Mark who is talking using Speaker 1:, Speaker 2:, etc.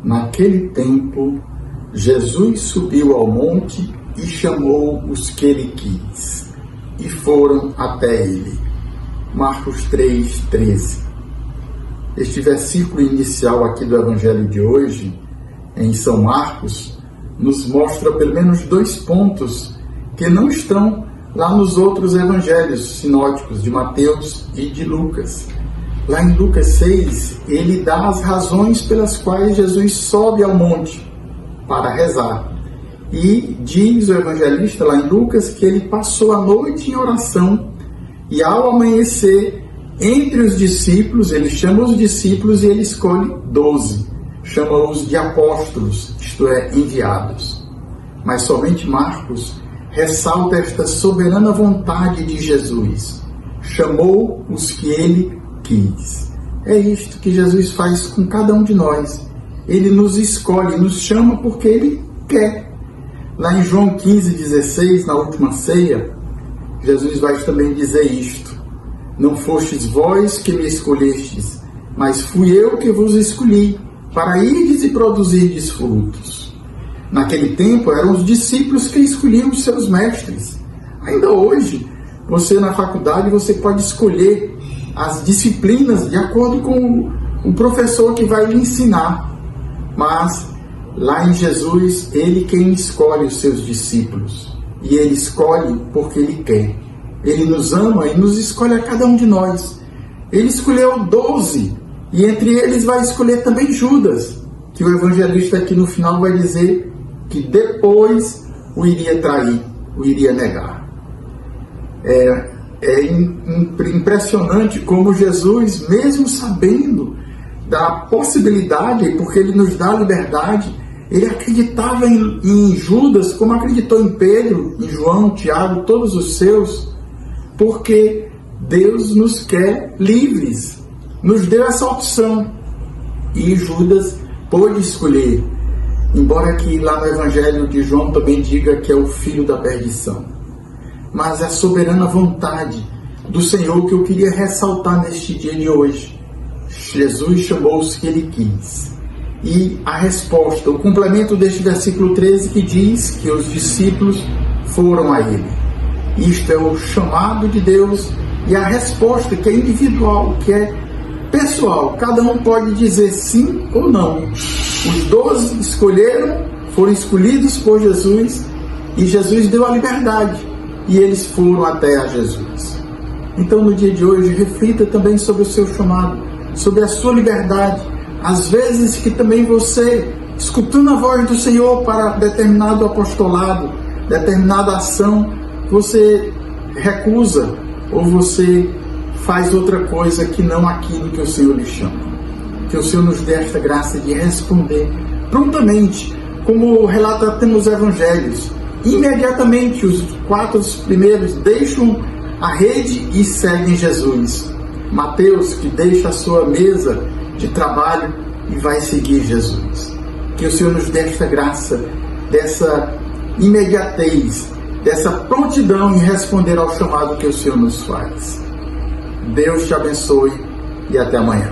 Speaker 1: Naquele tempo, Jesus subiu ao monte e chamou os que ele quis, e foram até ele. Marcos 3:13. Este versículo inicial aqui do Evangelho de hoje, em São Marcos, nos mostra pelo menos 2 pontos que não estão lá nos outros evangelhos sinóticos de Mateus e de Lucas. Lá em Lucas 6, ele dá as razões pelas quais Jesus sobe ao monte para rezar. E diz o evangelista lá em Lucas que ele passou a noite em oração e ao amanhecer, entre os discípulos, ele chama os discípulos e ele escolhe 12. Chama-os de apóstolos, isto é, enviados. Mas somente Marcos ressalta esta soberana vontade de Jesus. Chamou os que ele quis. É isto que Jesus faz com cada um de nós. Ele nos escolhe, nos chama porque ele quer. Lá em João 15:16, na última ceia, Jesus vai também dizer isto: não fostes vós que me escolhestes, mas fui eu que vos escolhi, para irdes e produzirdes frutos. Naquele tempo eram os discípulos que escolhiam os seus mestres. Ainda hoje, você na faculdade, você pode escolher as disciplinas de acordo com o professor que vai lhe ensinar. Mas lá em Jesus, ele quem escolhe os seus discípulos. E ele escolhe porque ele quer. Ele nos ama e nos escolhe a cada um de nós. Ele escolheu 12. E entre eles vai escolher também Judas, que o evangelista aqui no final vai dizer que depois o iria trair, o iria negar. É impressionante como Jesus, mesmo sabendo da possibilidade, porque ele nos dá liberdade, ele acreditava em Judas, como acreditou em Pedro, em João, Tiago, todos os seus, porque Deus nos quer livres, nos deu essa opção. E Judas pôde escolher, embora aqui lá no Evangelho de João também diga que é o filho da perdição. Mas a soberana vontade do Senhor que eu queria ressaltar neste dia de hoje. Jesus chamou os que ele quis. E a resposta, o complemento deste versículo 13 que diz que os discípulos foram a ele. Isto é o chamado de Deus e a resposta que é individual, que é pessoal. Cada um pode dizer sim ou não. Os 12 escolheram, foram escolhidos por Jesus e Jesus deu a liberdade e eles foram até a Jesus. Então no dia de hoje reflita também sobre o seu chamado, sobre a sua liberdade. Às vezes que também você, escutando a voz do Senhor para determinado apostolado, determinada ação, você recusa ou você faz outra coisa que não aquilo que o Senhor lhe chama. Que o Senhor nos dê esta graça de responder prontamente, como relata até nos evangelhos. Imediatamente os 4 primeiros deixam a rede e seguem Jesus. Mateus, que deixa a sua mesa de trabalho e vai seguir Jesus. Que o Senhor nos dê esta graça, dessa imediatez, dessa prontidão em responder ao chamado que o Senhor nos faz. Deus te abençoe e até amanhã.